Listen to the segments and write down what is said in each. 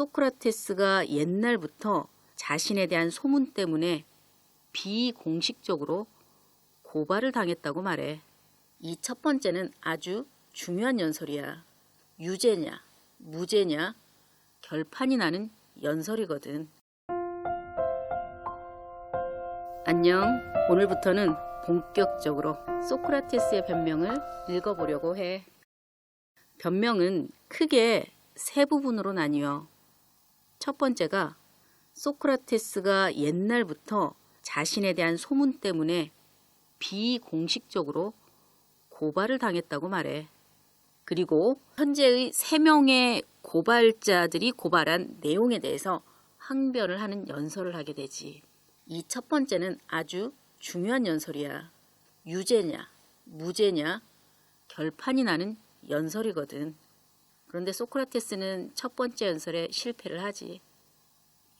소크라테스가 옛날부터 자신에 대한 소문 때문에 비공식적으로 고발을 당했다고 말해. 이 첫 번째는 아주 중요한 연설이야. 유죄냐, 무죄냐 결판이 나는 연설이거든. 안녕. 오늘부터는 본격적으로 소크라테스의 변명을 읽어보려고 해. 변명은 크게 세 부분으로 나뉘어. 첫 번째가 소크라테스가 옛날부터 자신에 대한 소문 때문에 비공식적으로 고발을 당했다고 말해. 그리고 현재의 3명의 고발자들이 고발한 내용에 대해서 항변을 하는 연설을 하게 되지. 이 첫 번째는 아주 중요한 연설이야. 유죄냐, 무죄냐 결판이 나는 연설이거든. 그런데 소크라테스는 첫 번째 연설에 실패를 하지.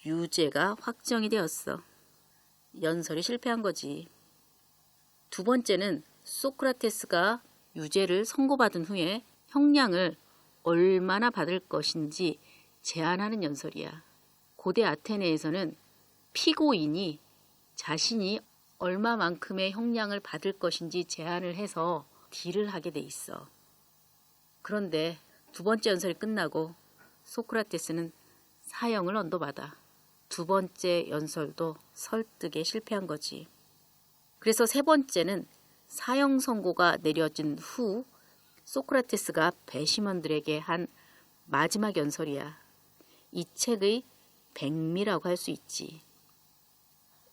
유죄가 확정이 되었어. 연설이 실패한 거지. 두 번째는 소크라테스가 유죄를 선고받은 후에 형량을 얼마나 받을 것인지 제안하는 연설이야. 고대 아테네에서는 피고인이 자신이 얼마만큼의 형량을 받을 것인지 제안을 해서 딜을 하게 돼 있어. 그런데 두 번째 연설이 끝나고 소크라테스는 사형을 언도받아. 두 번째 연설도 설득에 실패한 거지. 그래서 세 번째는 사형 선고가 내려진 후 소크라테스가 배심원들에게 한 마지막 연설이야. 이 책의 백미라고 할 수 있지.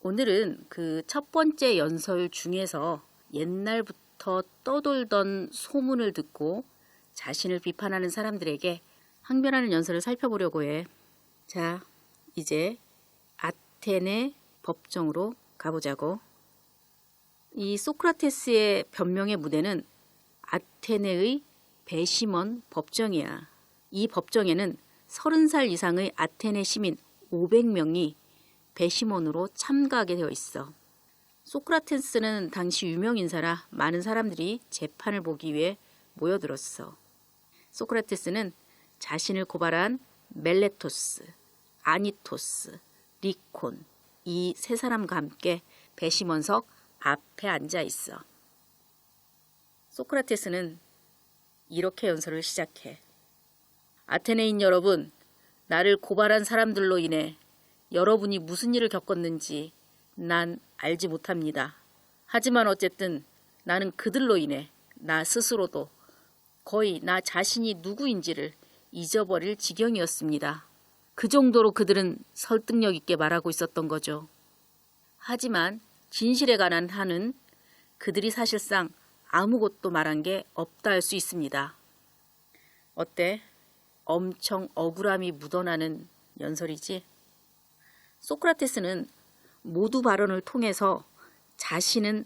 오늘은 그 첫 번째 연설 중에서 옛날부터 떠돌던 소문을 듣고 자신을 비판하는 사람들에게 항변하는 연설을 살펴보려고 해. 자, 이제 아테네 법정으로 가보자고. 이 소크라테스의 변명의 무대는 아테네의 배심원 법정이야. 이 법정에는 30살 이상의 아테네 시민 500명이 배심원으로 참가하게 되어 있어. 소크라테스는 당시 유명인사라 많은 사람들이 재판을 보기 위해 모여들었어. 소크라테스는 자신을 고발한 멜레토스, 아니토스, 리콘 이 세 사람과 함께 배심원석 앞에 앉아 있어. 소크라테스는 이렇게 연설을 시작해. 아테네인 여러분, 나를 고발한 사람들로 인해 여러분이 무슨 일을 겪었는지 난 알지 못합니다. 하지만 어쨌든 나는 그들로 인해 나 스스로도 거의 나 자신이 누구인지를 잊어버릴 지경이었습니다. 그 정도로 그들은 설득력 있게 말하고 있었던 거죠. 하지만 진실에 관한 한은 그들이 사실상 아무것도 말한 게 없다 할 수 있습니다. 어때? 엄청 억울함이 묻어나는 연설이지? 소크라테스는 모두 발언을 통해서 자신은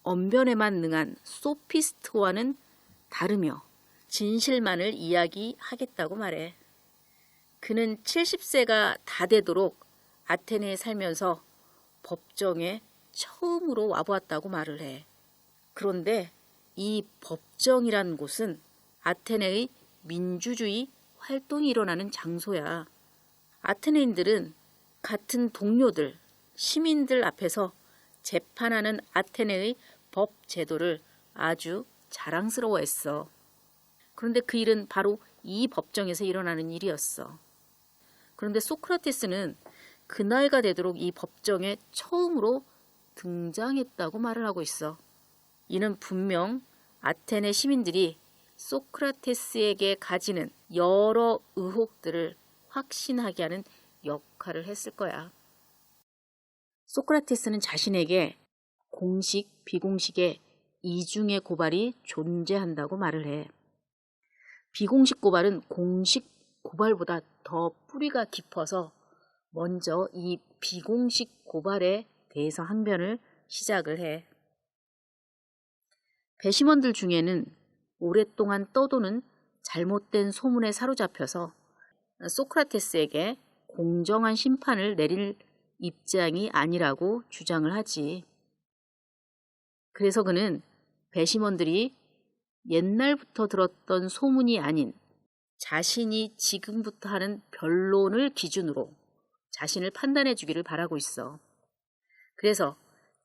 언변에만 능한 소피스트와는 다르며 진실만을 이야기하겠다고 말해. 그는 70세가 다 되도록 아테네에 살면서 법정에 처음으로 와보았다고 말을 해. 그런데 이 법정이란 곳은 아테네의 민주주의 활동이 일어나는 장소야. 아테네인들은 같은 동료들, 시민들 앞에서 재판하는 아테네의 법 제도를 아주 자랑스러워했어. 그런데 그 일은 바로 이 법정에서 일어나는 일이었어. 그런데 소크라테스는 그 나이가 되도록 이 법정에 처음으로 등장했다고 말을 하고 있어. 이는 분명 아테네 시민들이 소크라테스에게 가지는 여러 의혹들을 확신하게 하는 역할을 했을 거야. 소크라테스는 자신에게 공식, 비공식의 이중의 고발이 존재한다고 말을 해. 비공식 고발은 공식 고발보다 더 뿌리가 깊어서 먼저 이 비공식 고발에 대해서 항변을 시작을 해. 배심원들 중에는 오랫동안 떠도는 잘못된 소문에 사로잡혀서 소크라테스에게 공정한 심판을 내릴 입장이 아니라고 주장을 하지. 그래서 그는 배심원들이 옛날부터 들었던 소문이 아닌 자신이 지금부터 하는 변론을 기준으로 자신을 판단해 주기를 바라고 있어. 그래서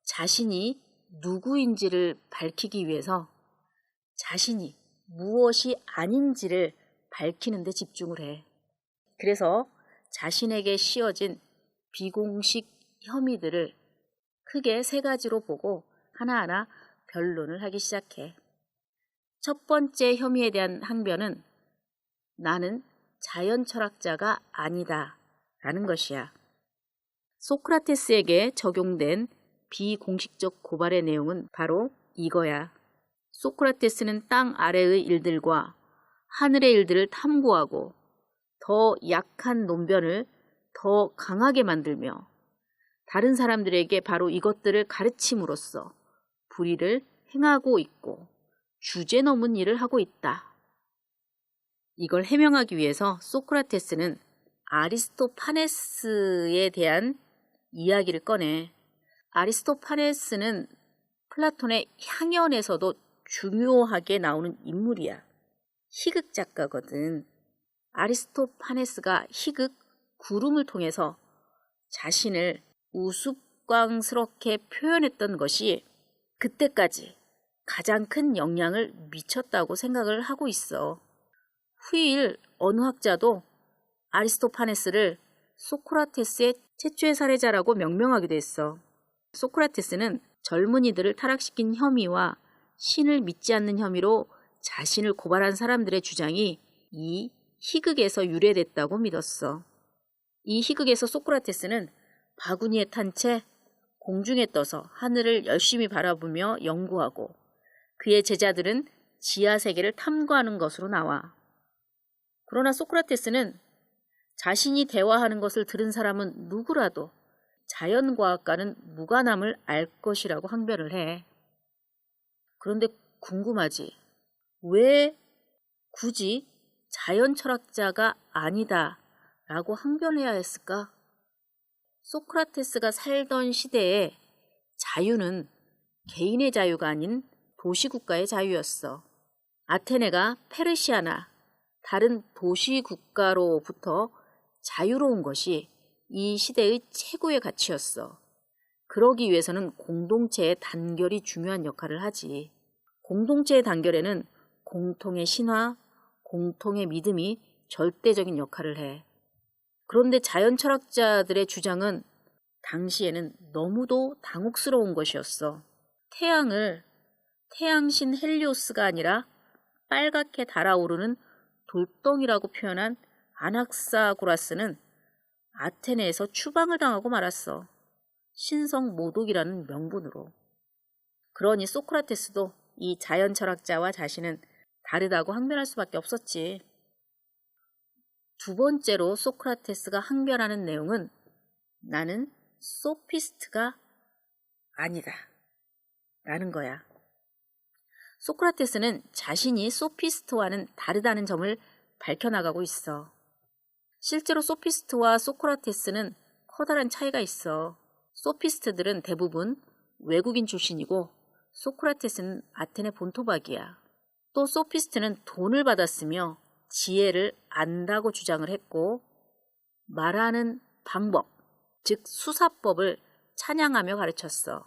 자신이 누구인지를 밝히기 위해서 자신이 무엇이 아닌지를 밝히는 데 집중을 해. 그래서 자신에게 씌워진 비공식 혐의들을 크게 3가지로 보고 하나하나 변론을 하기 시작해. 첫 번째 혐의에 대한 항변은 나는 자연 철학자가 아니다 라는 것이야. 소크라테스에게 적용된 비공식적 고발의 내용은 바로 이거야. 소크라테스는 땅 아래의 일들과 하늘의 일들을 탐구하고 더 약한 논변을 더 강하게 만들며 다른 사람들에게 바로 이것들을 가르침으로써 불의를 행하고 있고 주제 넘은 일을 하고 있다. 이걸 해명하기 위해서 소크라테스는 아리스토파네스에 대한 이야기를 꺼내. 아리스토파네스는 플라톤의 향연에서도 중요하게 나오는 인물이야. 희극 작가거든. 아리스토파네스가 희극 구름을 통해서 자신을 우스꽝스럽게 표현했던 것이 그때까지 가장 큰 영향을 미쳤다고 생각을 하고 있어. 후일 어느 학자도 아리스토파네스를 소크라테스의 최초의 살해자라고 명명하기도 했어. 소크라테스는 젊은이들을 타락시킨 혐의와 신을 믿지 않는 혐의로 자신을 고발한 사람들의 주장이 이 희극에서 유래됐다고 믿었어. 이 희극에서 소크라테스는 바구니에 탄 채 공중에 떠서 하늘을 열심히 바라보며 연구하고 그의 제자들은 지하 세계를 탐구하는 것으로 나와. 그러나 소크라테스는 자신이 대화하는 것을 들은 사람은 누구라도 자연과학과는 무관함을 알 것이라고 항변을 해. 그런데 궁금하지? 왜 굳이 자연 철학자가 아니다 라고 항변해야 했을까? 소크라테스가 살던 시대에 자유는 개인의 자유가 아닌 도시국가의 자유였어. 아테네가 페르시아나 다른 도시국가로부터 자유로운 것이 이 시대의 최고의 가치였어. 그러기 위해서는 공동체의 단결이 중요한 역할을 하지. 공동체의 단결에는 공통의 신화, 공통의 믿음이 절대적인 역할을 해. 그런데 자연 철학자들의 주장은 당시에는 너무도 당혹스러운 것이었어. 태양을 태양신 헬리오스가 아니라 빨갛게 달아오르는 돌덩이라고 표현한 아낙사고라스는 아테네에서 추방을 당하고 말았어. 신성 모독이라는 명분으로. 그러니 소크라테스도 이 자연 철학자와 자신은 다르다고 항변할 수밖에 없었지. 두 번째로 소크라테스가 항변하는 내용은 나는 소피스트가 아니다 라는 거야. 소크라테스는 자신이 소피스트와는 다르다는 점을 밝혀나가고 있어. 실제로 소피스트와 소크라테스는 커다란 차이가 있어. 소피스트들은 대부분 외국인 출신이고 소크라테스는 아테네 본토박이야. 또 소피스트는 돈을 받았으며 지혜를 안다고 주장을 했고 말하는 방법, 즉 수사법을 찬양하며 가르쳤어.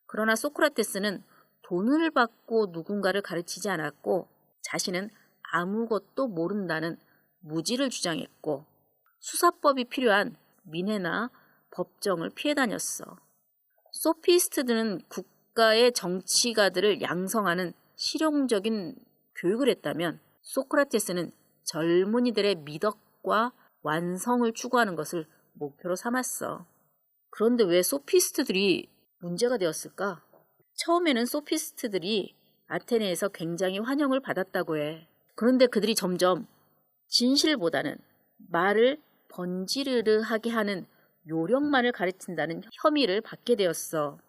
그러나 소크라테스는 돈을 받고 누군가를 가르치지 않았고 자신은 아무것도 모른다는 무지를 주장했고 수사법이 필요한 민회나 법정을 피해 다녔어. 소피스트들은 국가의 정치가들을 양성하는 실용적인 교육을 했다면 소크라테스는 젊은이들의 미덕과 완성을 추구하는 것을 목표로 삼았어. 그런데 왜 소피스트들이 문제가 되었을까? 처음에는 소피스트들이 아테네에서 굉장히 환영을 받았다고 해. 그런데 그들이 점점 진실보다는 말을 번지르르하게 하는 요령만을 가르친다는 혐의를 받게 되었어.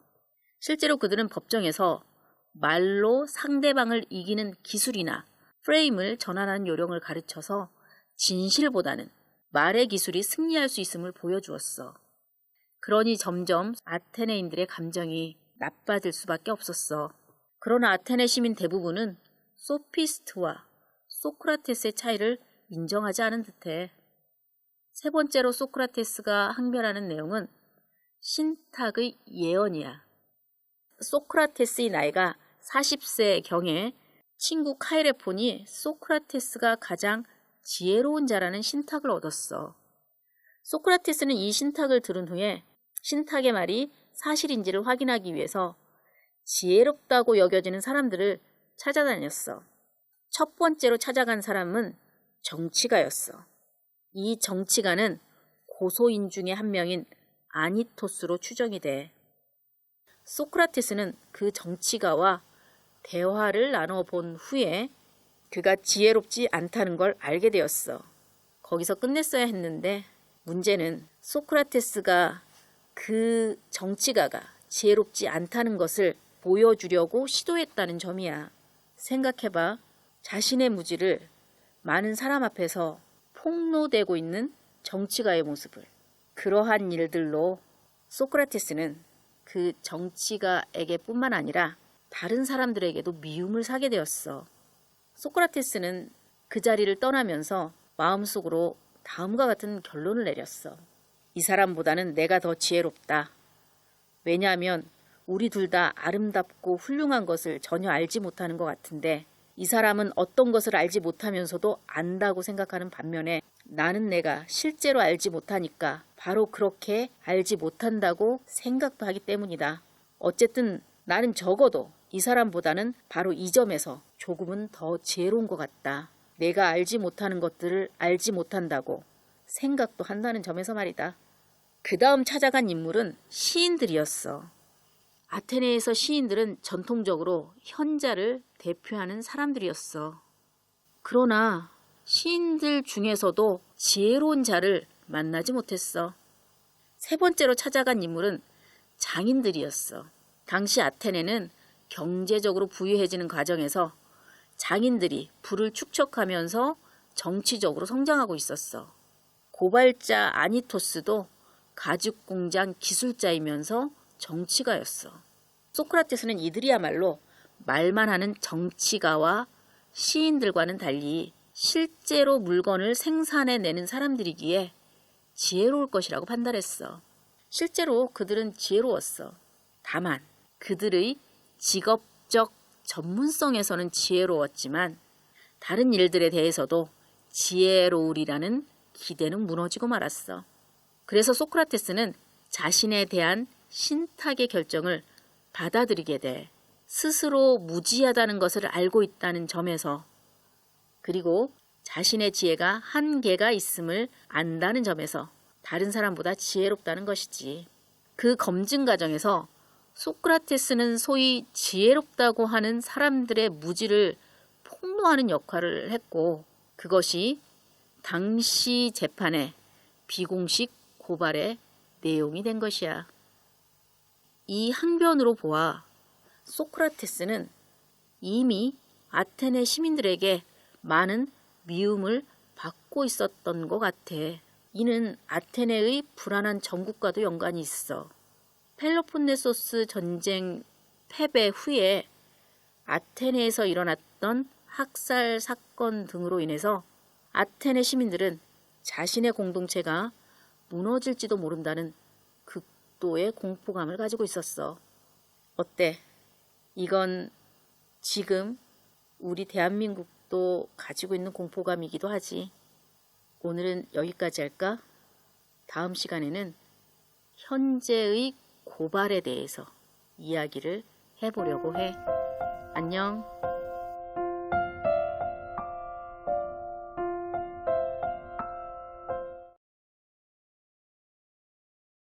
실제로 그들은 법정에서 말로 상대방을 이기는 기술이나 프레임을 전환하는 요령을 가르쳐서 진실보다는 말의 기술이 승리할 수 있음을 보여주었어. 그러니 점점 아테네인들의 감정이 나빠질 수밖에 없었어. 그러나 아테네 시민 대부분은 소피스트와 소크라테스의 차이를 인정하지 않은 듯해. 세 번째로 소크라테스가 항변하는 내용은 신탁의 예언이야. 소크라테스의 나이가 40세경에 친구 카이레폰이 소크라테스가 가장 지혜로운 자라는 신탁을 얻었어. 소크라테스는 이 신탁을 들은 후에 신탁의 말이 사실인지를 확인하기 위해서 지혜롭다고 여겨지는 사람들을 찾아다녔어. 첫 번째로 찾아간 사람은 정치가였어. 이 정치가는 고소인 중에 한 명인 아니토스로 추정이 돼. 소크라테스는 그 정치가와 대화를 나눠본 후에 그가 지혜롭지 않다는 걸 알게 되었어. 거기서 끝냈어야 했는데 문제는 소크라테스가 그 정치가가 지혜롭지 않다는 것을 보여주려고 시도했다는 점이야. 생각해봐. 자신의 무지를 많은 사람 앞에서 폭로되고 있는 정치가의 모습을. 그러한 일들로 소크라테스는 그 정치가에게 뿐만 아니라 다른 사람들에게도 미움을 사게 되었어. 소크라테스는 그 자리를 떠나면서 마음속으로 다음과 같은 결론을 내렸어. 이 사람보다는 내가 더 지혜롭다. 왜냐하면 우리 둘 다 아름답고 훌륭한 것을 전혀 알지 못하는 것 같은데 이 사람은 어떤 것을 알지 못하면서도 안다고 생각하는 반면에 나는 내가 실제로 알지 못하니까 바로 그렇게 알지 못한다고 생각도 하기 때문이다. 어쨌든 나는 적어도 이 사람보다는 바로 이 점에서 조금은 더 지혜로운 것 같다. 내가 알지 못하는 것들을 알지 못한다고 생각도 한다는 점에서 말이다. 그 다음 찾아간 인물은 시인들이었어. 아테네에서 시인들은 전통적으로 현자를 대표하는 사람들이었어. 그러나 시인들 중에서도 지혜로운 자를 만나지 못했어. 세 번째로 찾아간 인물은 장인들이었어. 당시 아테네는 경제적으로 부유해지는 과정에서 장인들이 부를 축적하면서 정치적으로 성장하고 있었어. 고발자 아니토스도 가죽 공장 기술자이면서 정치가였어. 소크라테스는 이들이야말로 말만 하는 정치가와 시인들과는 달리 실제로 물건을 생산해내는 사람들이기에 지혜로울 것이라고 판단했어. 실제로 그들은 지혜로웠어. 다만 그들의 직업적 전문성에서는 지혜로웠지만 다른 일들에 대해서도 지혜로우리라는 기대는 무너지고 말았어. 그래서 소크라테스는 자신에 대한 신탁의 결정을 받아들이게 돼. 스스로 무지하다는 것을 알고 있다는 점에서 그리고 자신의 지혜가 한계가 있음을 안다는 점에서 다른 사람보다 지혜롭다는 것이지. 그 검증 과정에서 소크라테스는 소위 지혜롭다고 하는 사람들의 무지를 폭로하는 역할을 했고 그것이 당시 재판의 비공식 고발의 내용이 된 것이야. 이 항변으로 보아 소크라테스는 이미 아테네 시민들에게 많은 미움을 받고 있었던 것 같아. 이는 아테네의 불안한 정국과도 연관이 있어. 펠로폰네소스 전쟁 패배 후에 아테네에서 일어났던 학살 사건 등으로 인해서 아테네 시민들은 자신의 공동체가 무너질지도 모른다는 극도의 공포감을 가지고 있었어. 어때? 이건 지금 우리 대한민국도 가지고 있는 공포감이기도 하지. 오늘은 여기까지 할까? 다음 시간에는 현재의 고발에 대해서 이야기를 해보려고 해. 안녕.